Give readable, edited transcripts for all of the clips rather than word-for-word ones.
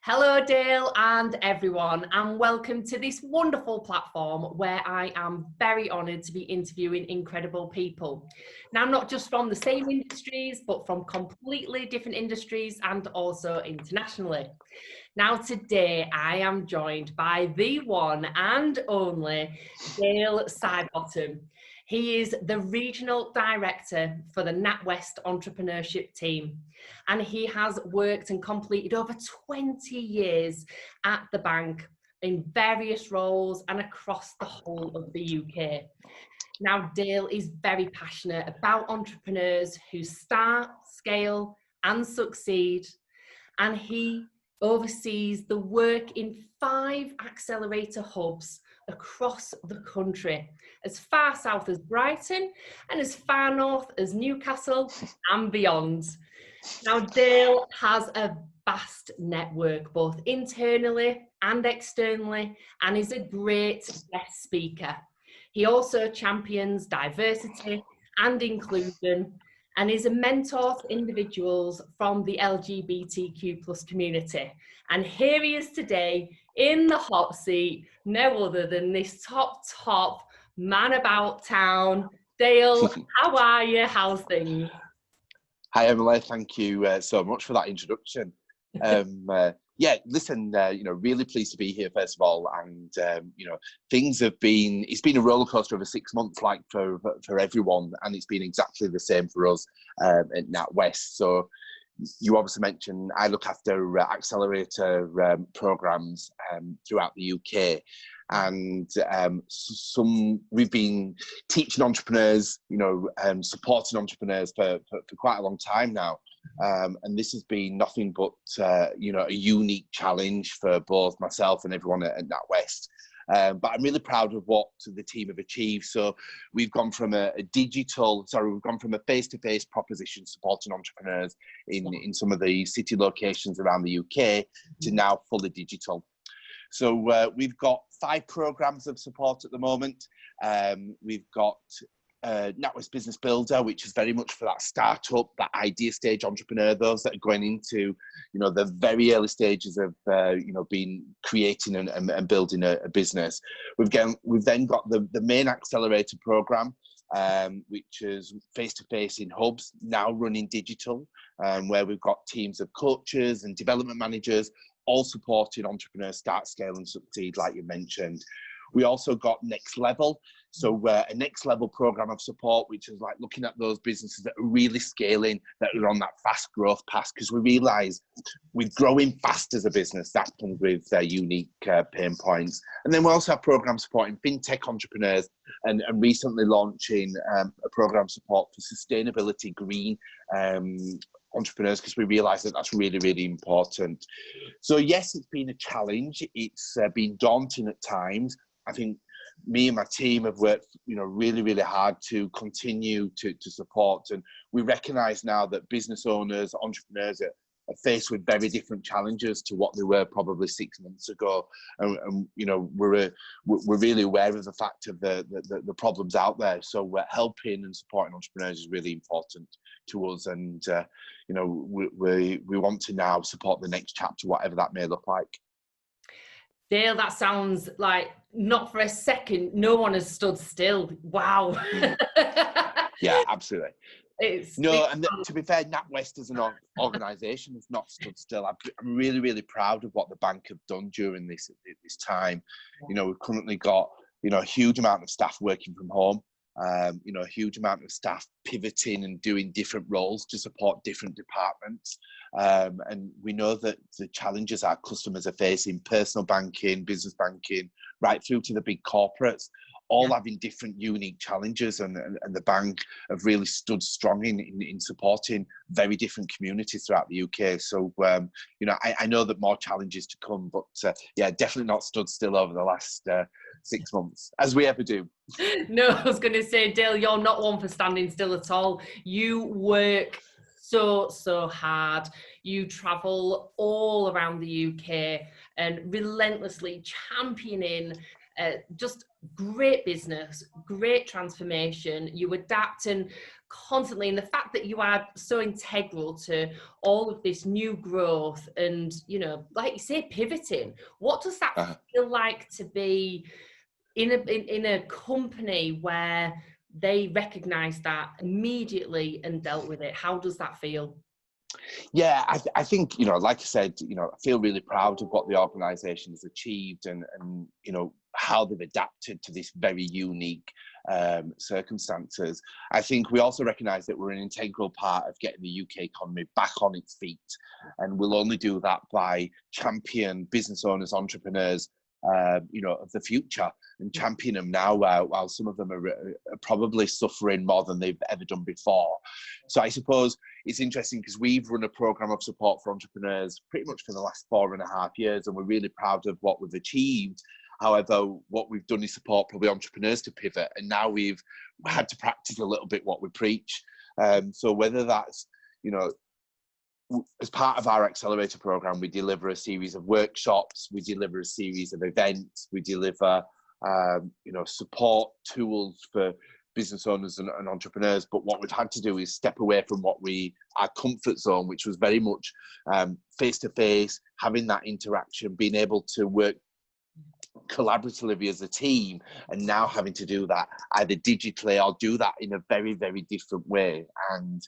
Hello Dale and everyone, and welcome to this wonderful platform where I am very honoured to be interviewing incredible people. Now, not just from the same industries, but from completely different industries and also internationally. Now today I am joined by the one and only Dale Sidebottom. He is the Regional Director for the Natwest Entrepreneurship Team, and he has worked and completed over 20 years at the bank in various roles and across the whole of the UK. Now, Dale is very passionate about entrepreneurs who start, scale, and succeed, and he oversees the work in 5 accelerator hubs across the country, as far south as Brighton and as far north as Newcastle and beyond. Now, Dale has a vast network, both internally and externally, and is a great guest speaker. He also champions diversity and inclusion and is a mentor to individuals from the LGBTQ+ community. And here he is today in the hot seat, no other than this top man about town. Dale, how are you? How's things? Hi Emily, thank you so much for that introduction. Yeah, listen, really pleased to be here first of all, and it's been a roller coaster over 6 months, like for everyone, and it's been exactly the same for us at NatWest. So you obviously mentioned I look after accelerator programs throughout the UK. And we've been teaching entrepreneurs, supporting entrepreneurs for quite a long time now. And this has been nothing but, a unique challenge for both myself and everyone at NatWest. But I'm really proud of what the team have achieved. So we've gone from a face-to-face proposition supporting entrepreneurs in some of the city locations around the UK to now fully digital. So we've got 5 programs of support at the moment. We've got NatWest Business Builder, which is very much for that startup, that idea stage entrepreneur, those that are going into, the very early stages of, being creating and building a business. We've then got the main accelerator program, which is face-to-face in hubs, now running digital, where we've got teams of coaches and development managers, all supporting entrepreneurs start, scale and succeed, like you mentioned. We also got Next Level. So a Next Level program of support, which is like looking at those businesses that are really scaling, that are on that fast growth path, because we realise we're growing fast as a business. That comes with unique pain points. And then we also have programs supporting fintech entrepreneurs and recently launching a program support for sustainability, green entrepreneurs, because we realise that that's really, really important. So yes, it's been a challenge. It's been daunting at times. I think me and my team have worked, really, really hard to continue to support. And we recognise now that business owners, entrepreneurs are faced with very different challenges to what they were probably 6 months ago. And we're really aware of the fact of the problems out there. So we're helping and supporting entrepreneurs is really important to us. And, we want to now support the next chapter, whatever that may look like. Dale, that sounds like, not for a second, no one has stood still. Wow. Yeah, absolutely. To be fair, NatWest as an organisation has not stood still. I'm really, really proud of what the bank have done during this time. We've currently got, a huge amount of staff working from home. A huge amount of staff pivoting and doing different roles to support different departments. And we know that the challenges our customers are facing, personal banking, business banking, right through to the big corporates, all having different unique challenges, and the bank have really stood strong in supporting very different communities throughout the UK. So, I know that more challenges to come, but definitely not stood still over the last 6 months, as we ever do. No, I was going to say, Dale, you're not one for standing still at all. You work so hard. You travel all around the UK and relentlessly championing just great business, great transformation. You adapt and constantly, and the fact that you are so integral to all of this new growth and, you know, like you say, pivoting. What does that feel like to be in a company where they recognize that immediately and dealt with it? How does that feel? Yeah, I think, you know, like I said, you know, I feel really proud of what the organisation has achieved and, you know, how they've adapted to this very unique circumstances. I think we also recognise that we're an integral part of getting the UK economy back on its feet. And we'll only do that by champion business owners, entrepreneurs, you know, of the future, and champion them now while some of them are probably suffering more than they've ever done before. So I suppose it's interesting because we've run a program of support for entrepreneurs pretty much for the last 4.5 years, and we're really proud of what we've achieved. However, what we've done is support probably entrepreneurs to pivot, and now we've had to practice a little bit what we preach. So whether that's, you know, as part of our accelerator program, we deliver a series of workshops, we deliver a series of events, we deliver, you know, support tools for business owners and entrepreneurs. But what we've had to do is step away from our comfort zone, which was very much face-to-face, having that interaction, being able to work collaboratively as a team, and now having to do that either digitally or do that in a very, very different way. And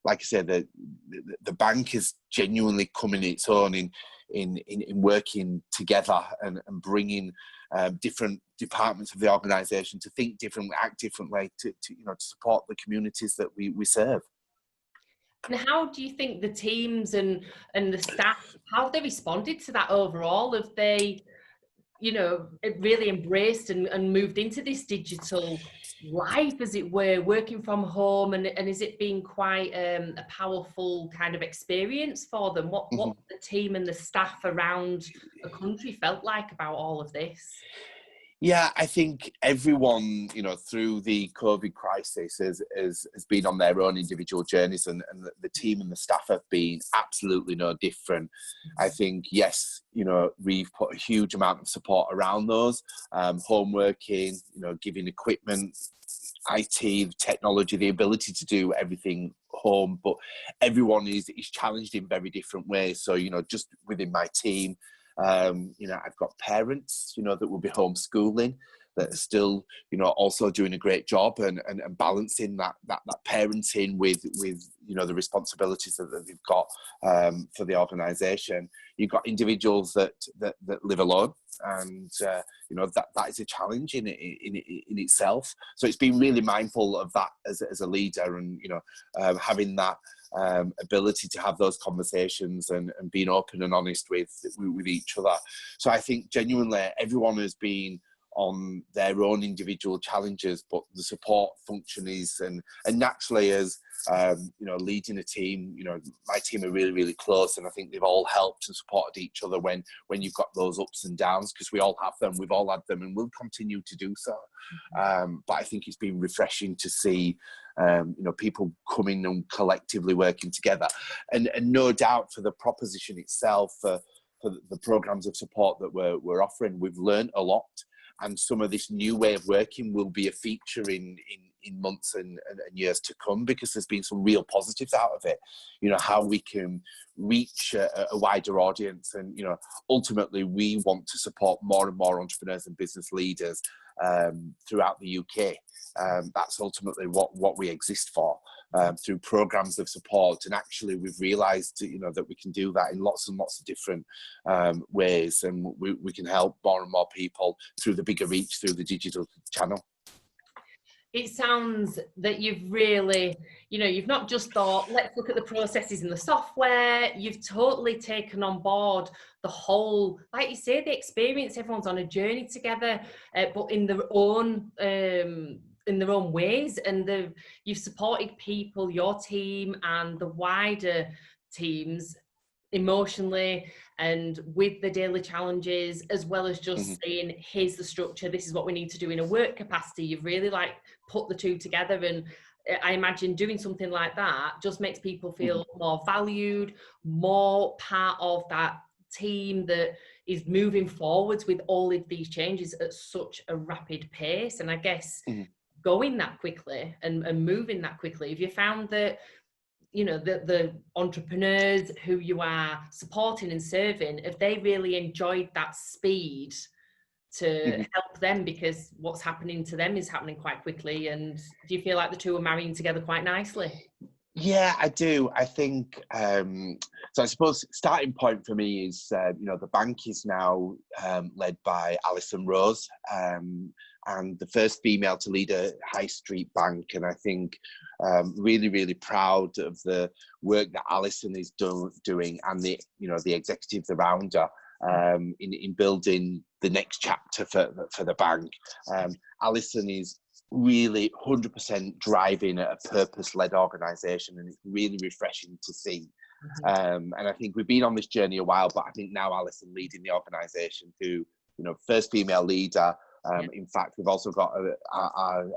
like I said, the bank is genuinely coming its own in working together and bringing different departments of the organisation to think differently, act differently, to you know, to support the communities that we serve. And how do you think the teams and the staff, how have they responded to that overall? Have they, you know, really embraced and moved into this digital life, as it were, working from home, and is it been quite a powerful kind of experience for them? What the team and the staff around the country felt like about all of this? Yeah, I think everyone, you know, through the COVID crisis has been on their own individual journeys, and the team and the staff have been absolutely no different. I think, yes, you know, we've put a huge amount of support around those, home working, you know, giving equipment, IT, technology, the ability to do everything home, but everyone is challenged in very different ways. So, you know, just within my team, you know, I've got parents, you know, that will be homeschooling, that are still, you know, also doing a great job and balancing that parenting with, you know, the responsibilities that they've got for the organisation. You've got individuals that live alone, and you know, that is a challenge in itself. So it's been really mindful of that as a leader, and you know, having that ability to have those conversations and being open and honest with each other. So I think genuinely everyone has been on their own individual challenges, but the support function is, and naturally, as you know, leading a team, you know, my team are really, really close, and I think they've all helped and supported each other when you've got those ups and downs, because we all have them, we've all had them, and we'll continue to do so. But I think it's been refreshing to see, you know, people coming and collectively working together, and no doubt for the proposition itself, for the programs of support that we're offering, we've learned a lot. And some of this new way of working will be a feature in months and years to come, because there's been some real positives out of it. You know, how we can reach a wider audience, and you know, ultimately we want to support more and more entrepreneurs and business leaders throughout the UK. That's ultimately what we exist for, through programs of support. And actually we've realized, you know, that we can do that in lots and lots of different ways, and we can help more and more people through the bigger reach through the digital channel. It sounds that you've really, you know, you've not just thought, let's look at the processes in the software. You've totally taken on board the whole, like you say, the experience. Everyone's on a journey together, but in their own ways. And you've supported people, your team and the wider teams, emotionally and with the daily challenges, as well as just saying, here's the structure, this is what we need to do in a work capacity. You've really like put the two together, and I imagine doing something like that just makes people feel more valued, more part of that team that is moving forwards with all of these changes at such a rapid pace. And I guess going that quickly and moving that quickly, have you found that, you know, the entrepreneurs who you are supporting and serving, have they really enjoyed that speed to help them, because what's happening to them is happening quite quickly? And do you feel like the two are marrying together quite nicely? Yeah, I do. I think, so I suppose starting point for me is, you know, the bank is now led by Alison Rose, and the first female to lead a high street bank. And I think really, really proud of the work that Alison is doing, and the, you know, the executives around her in building the next chapter for the bank. Alison is really 100% driving a purpose-led organisation, and it's really refreshing to see. And I think we've been on this journey a while, but I think now Alison leading the organisation, who, you know, first female leader. In fact, we've also got our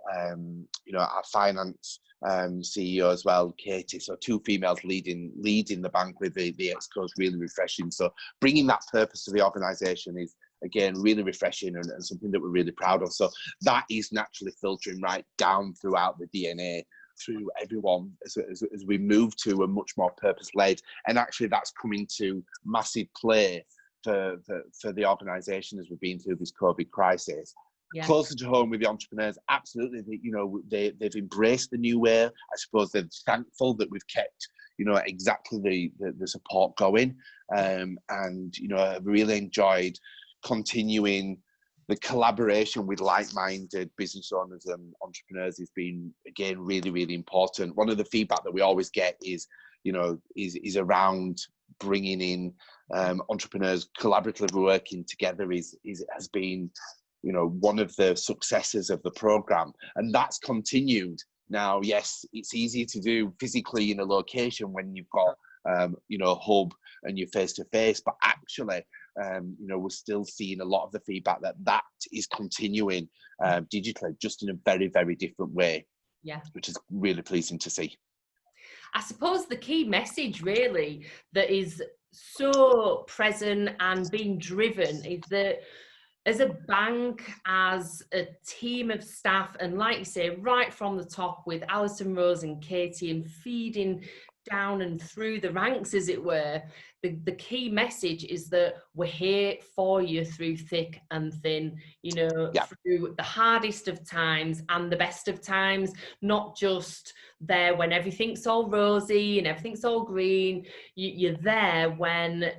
you know, our finance CEO as well, Katie. So two females leading the bank with the exco is really refreshing. So bringing that purpose to the organisation is, again, really refreshing, and something that we're really proud of. So that is naturally filtering right down throughout the DNA, through everyone, as we move to a much more purpose-led. And actually that's coming to massive play for the organisation as we've been through this COVID crisis. Yeah. Closer to home with the entrepreneurs, absolutely. You know, they've embraced the new way. I suppose they're thankful that we've kept, you know, exactly the support going, and, you know, I've really enjoyed continuing the collaboration with like-minded business owners and entrepreneurs. Has been, again, really, really important. One of the feedback that we always get is, you know, is around bringing in entrepreneurs collaboratively working together has been, you know, one of the successes of the program, and that's continued. Now, yes, it's easier to do physically in a location when you've got you know, a hub and you're face to face, but actually you know, we're still seeing a lot of the feedback that is continuing digitally, just in a very, very different way. Yeah, which is really pleasing to see. I suppose the key message really that is so present and being driven is that as a bank, as a team of staff, and like you say, right from the top with Alison Rose and Katie, and feeding down and through the ranks, as it were, the key message is that we're here for you through thick and thin, you know, through the hardest of times and the best of times, not just there when everything's all rosy and everything's all green. You're there when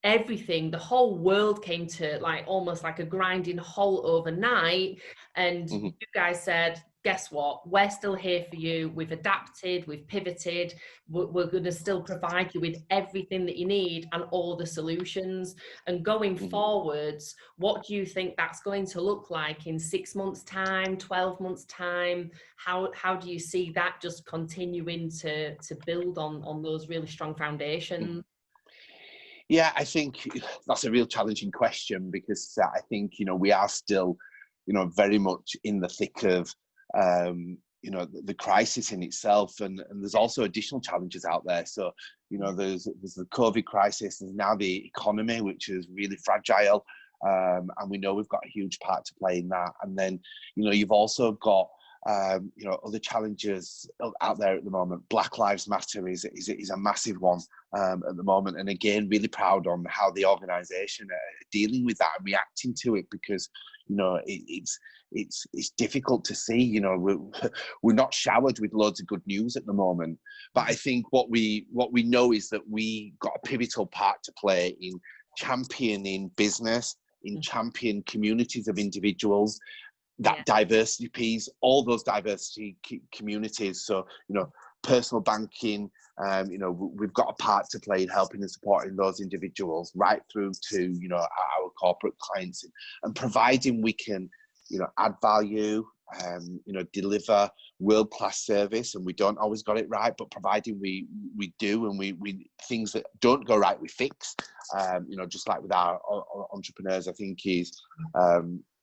everything, the whole world came to like almost like a grinding halt overnight, and you guys said, guess what, we're still here for you. We've adapted, we've pivoted, we're going to still provide you with everything that you need and all the solutions. And going forwards, what do you think that's going to look like in 6 months time, 12 months time? How do you see that just continuing to build on those really strong foundations? Yeah, I think that's a real challenging question, because I think, you know, we are still, you know, very much in the thick of, you know, the crisis in itself, and there's also additional challenges out there. So, you know, there's the COVID crisis, there's now the economy, which is really fragile, and we know we've got a huge part to play in that. And then, you know, you've also got you know, other challenges out there at the moment. Black Lives Matter is a massive one at the moment, and again, really proud on how the organisation are dealing with that and reacting to it, because, you know, it's difficult to see. You know, we're not showered with loads of good news at the moment, but I think what we know is that we got a pivotal part to play in championing business, in championing communities of individuals, that diversity piece, all those diversity communities. So, you know, personal banking, you know, we've got a part to play in helping and supporting those individuals right through to, you know, our corporate clients, and providing we can, you know, add value, you know, deliver world-class service. And we don't always got it right, but providing we do, and we things that don't go right, we fix, you know, just like with our entrepreneurs, I think is,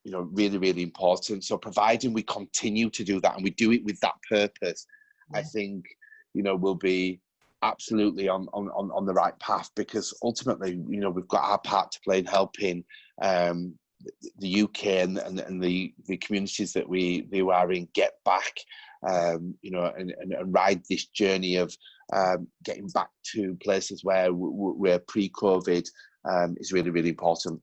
you know, really, really important. So providing we continue to do that and we do it with that purpose, I think, you know, will be absolutely on the right path, because ultimately, you know, we've got our part to play in helping the UK and the communities that we are in get back, you know, and ride this journey of getting back to places where we're pre-COVID is really, really important.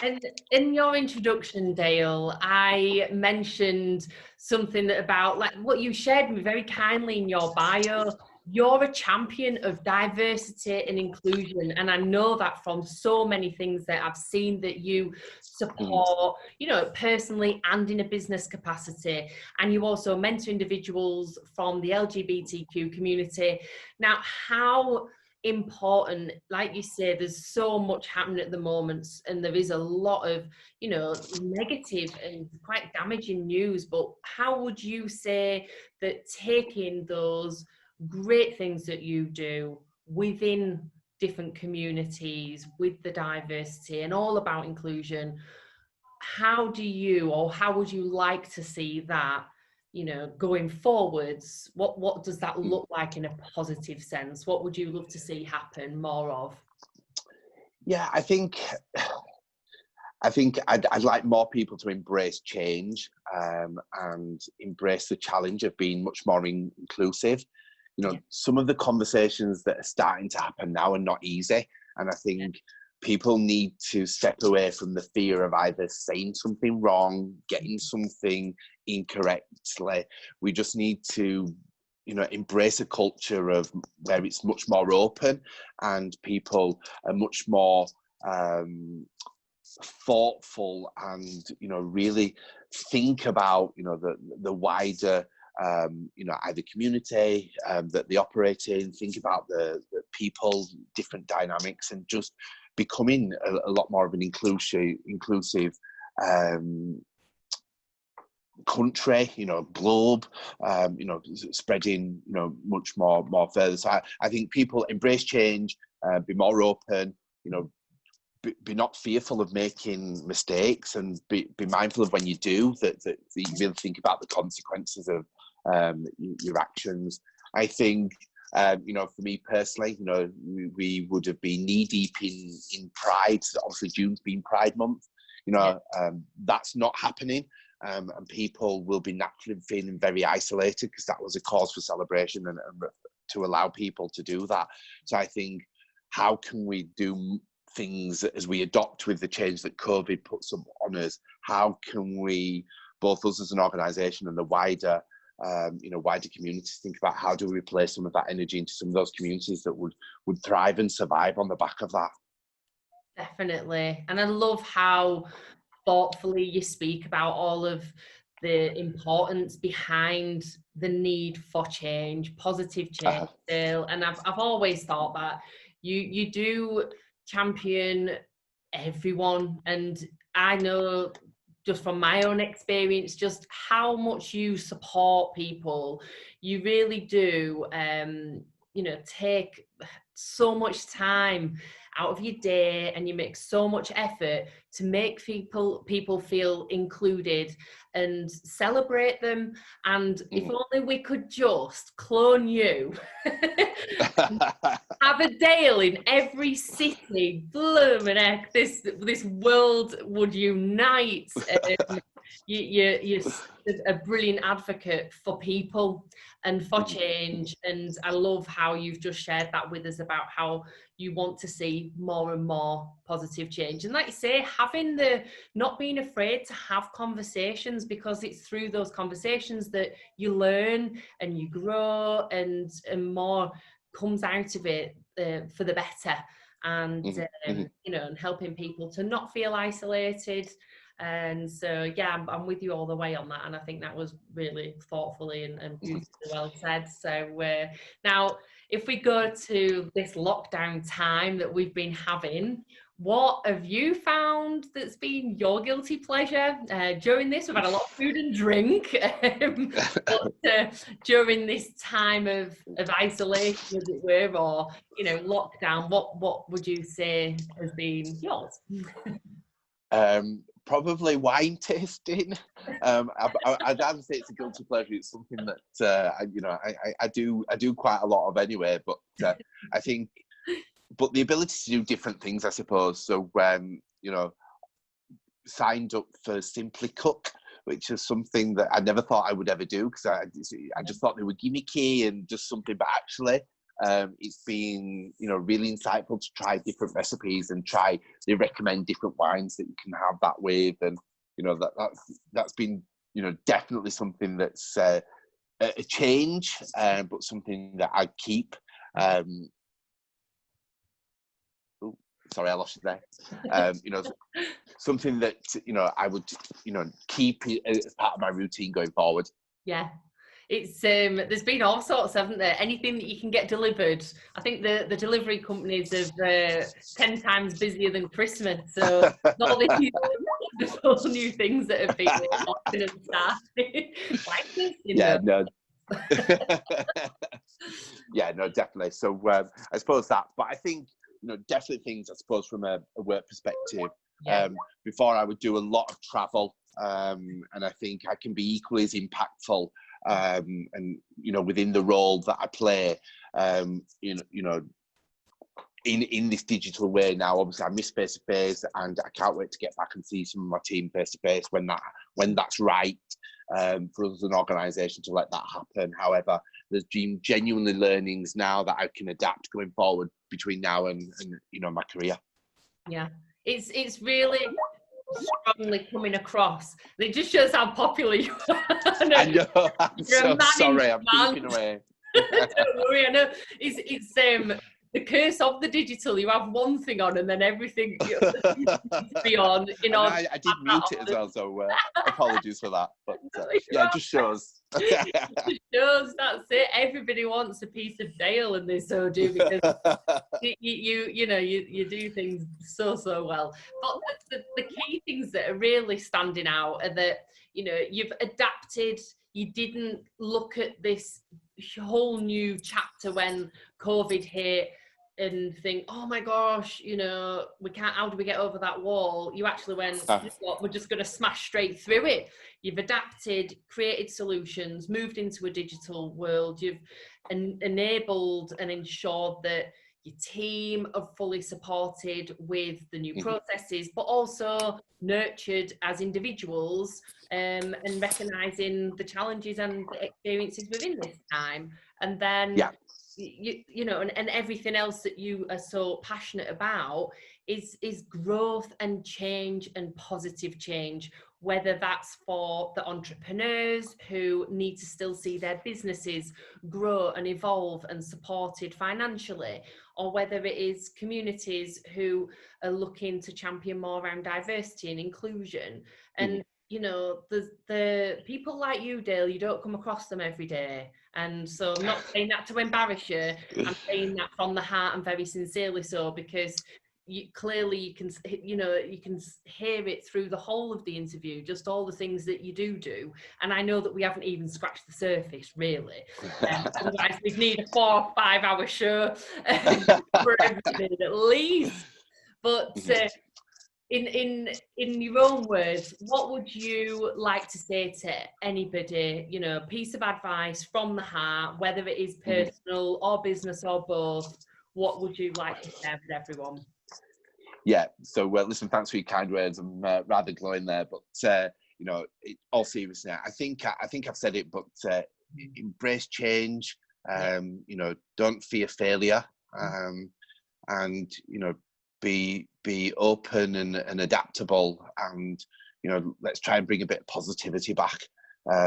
And in your introduction, Dale, I mentioned something about, like, what you shared with me very kindly in your bio. You're a champion of diversity and inclusion, and I know that from so many things that I've seen that you support, you know, personally and in a business capacity. And you also mentor individuals from the LGBTQ community. Now, how important, like you say, there's so much happening at the moment, and there is a lot of, you know, negative and quite damaging news, but how would you say that taking those great things that you do within different communities with the diversity and all about inclusion, how do you, or how would you like to see that, you know, going forwards? What does that look like in a positive sense? What would you love to see happen more of? Yeah, I think I'd like more people to embrace change, and embrace the challenge of being much more inclusive. You know, some of the conversations that are starting to happen now are not easy, and I think people need to step away from the fear of either saying something wrong, getting something incorrectly. We just need to, you know, embrace a culture of where it's much more open, and people are much more thoughtful, and, you know, really think about, you know, the wider you know, either community that they operate in, think about the people, different dynamics, and just becoming a lot more of an inclusive country, you know, globe, you know, spreading, you know, much more further. So I think people embrace change, be more open, you know, be not fearful of making mistakes, and be mindful of when you do that you really think about the consequences of your actions. I think, you know, for me personally, you know, we would have been knee deep in Pride. Obviously, June's been Pride Month. You know, that's not happening, and people will be naturally feeling very isolated, because that was a cause for celebration, and to allow people to do that. So I think, how can we do things as we adopt with the change that COVID puts on us? How can we, both us as an organisation and the wider you know, wider communities, think about how do we replace some of that energy into some of those communities that would thrive and survive on the back of that. Definitely. And I love how thoughtfully you speak about all of the importance behind the need for change, positive change, Bill. And I've always thought that you do champion everyone, and I know just from my own experience, just how much you support people. You really do, you know, take so much time out of your day, and you make so much effort to make people feel included and celebrate them. And if only we could just clone you, have a Dale in every city, blooming heck, this world would unite. You're a brilliant advocate for people and for change, and I love how you've just shared that with us about how you want to see more and more positive change. And like you say, not being afraid to have conversations, because it's through those conversations that you learn and you grow, and more comes out of it for the better. And you know, and helping people to not feel isolated. And so, yeah, I'm with you all the way on that. And I think that was really thoughtfully and beautifully well said. So now, if we go to this lockdown time that we've been having, what have you found that's been your guilty pleasure during this? We've had a lot of food and drink, but during this time of isolation, as it were, or, you know, lockdown, what would you say has been yours? Probably wine tasting. I'd rather say it's a guilty pleasure. It's something that I do quite a lot of anyway. But I think, but the ability to do different things, I suppose. So signed up for Simply Cook, which is something that I never thought I would ever do, because I just thought they were gimmicky and just something. But actually, it's been really insightful to try different recipes and they recommend different wines that you can have that with, and that's been definitely something that's a change, but something that I keep. Sorry, I lost you there. Something that I would keep as part of my routine going forward. Yeah. It's there's been all sorts, haven't there? Anything that you can get delivered. I think the delivery companies are 10 times busier than Christmas. So all these wonderful new things that have been often and started. Like this, yeah, no. Yeah, no, definitely. So I suppose that, but I think definitely things, I suppose, from a work perspective. Yeah. Before I would do a lot of travel, and I think I can be equally as impactful. And within the role that I play, in this digital way now. Obviously, I miss face to face, and I can't wait to get back and see some of my team face to face when that's right, for us as an organisation to let that happen. However, there's been genuinely learnings now that I can adapt going forward between now and my career. Yeah, it's really strongly coming across. It just shows how popular you are. I know. I'm so sorry. I'm keeping away. Don't worry. I know. It's the curse of the digital. You have one thing on, and then everything beyond. I did mute it as well, so apologies for that. But yeah, it just shows. It just shows. That's it. Everybody wants a piece of Dale, and they so do, because you do things so well. But the key things that are really standing out are that you've adapted. You didn't look at this whole new chapter when COVID hit and think, oh my gosh, we can't, how do we get over that wall? You actually went, we're just going to smash straight through it. You've adapted, created solutions, moved into a digital world. You've enabled and ensured that your team are fully supported with the new processes, but also nurtured as individuals, and recognising the challenges and experiences within this time. And then, and everything else that you are so passionate about is growth and change and positive change, whether that's for the entrepreneurs who need to still see their businesses grow and evolve and supported financially, or whether it is communities who are looking to champion more around diversity and inclusion. And the people like you, Dale, you don't come across them every day. And so I'm not saying that to embarrass you. I'm saying that from the heart and very sincerely so, because you can hear it through the whole of the interview, just all the things that you do. And I know that we haven't even scratched the surface, really. Otherwise, we'd need a 4 or 5 hour show for everybody at least. But in your own words, what would you like to say to anybody, piece of advice from the heart, whether it is personal or business or both? What would you like to share with everyone? Yeah, so listen, thanks for your kind words. I'm rather glowing there, but all seriously, I think I've said it, but embrace change. Don't fear failure, and be open and adaptable, and let's try and bring a bit of positivity back,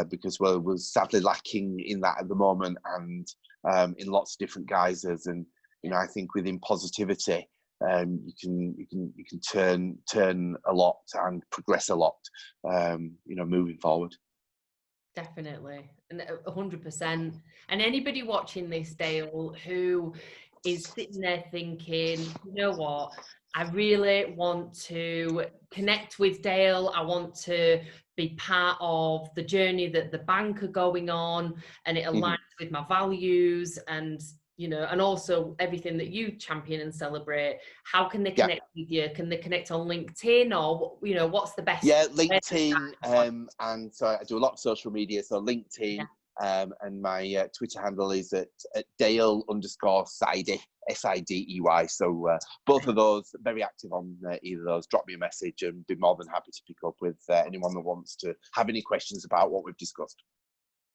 because we're sadly lacking in that at the moment, and in lots of different guises. And I think within positivity, you can turn a lot and progress a lot, moving forward. Definitely, and 100%. And anybody watching this, Dale, who is sitting there thinking, you know what, I really want to connect with Dale. I want to be part of the journey that the bank are going on, and it aligns with my values, and and also everything that you champion and celebrate, how can they connect with you? Can they connect on LinkedIn, or, what's the best? Yeah, LinkedIn, and so I do a lot of social media, so LinkedIn, and my Twitter handle is at Dale_Sidey, Sidey. So both of those, very active on either of those. Drop me a message and be more than happy to pick up with anyone that wants to have any questions about what we've discussed.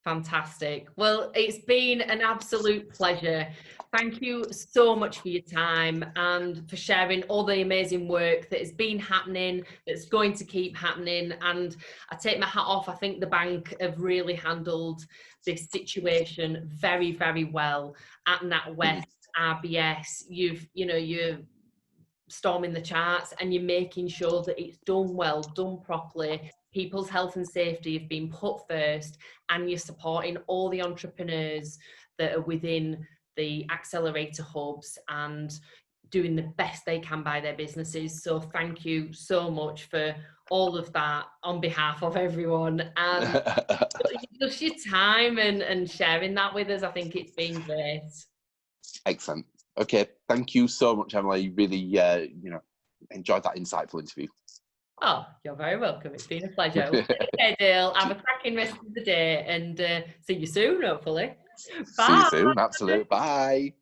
Fantastic. Well, it's been an absolute pleasure. Thank you so much for your time and for sharing all the amazing work that has been happening, that's going to keep happening. And I take my hat off. I think the bank have really handled this situation very, very well at NatWest, RBS. You're storming the charts, and you're making sure that it's done well, done properly. People's health and safety have been put first, and you're supporting all the entrepreneurs that are within the accelerator hubs and doing the best they can by their businesses. So thank you so much for all of that on behalf of everyone, and just your time and sharing that with us. I think it's been great. Excellent. Okay, thank you so much, Emily. Really, enjoyed that insightful interview. Oh, you're very welcome. It's been a pleasure. Okay, Dale. Have a cracking rest of the day, and see you soon, hopefully. Bye. See you soon. Absolutely. Bye.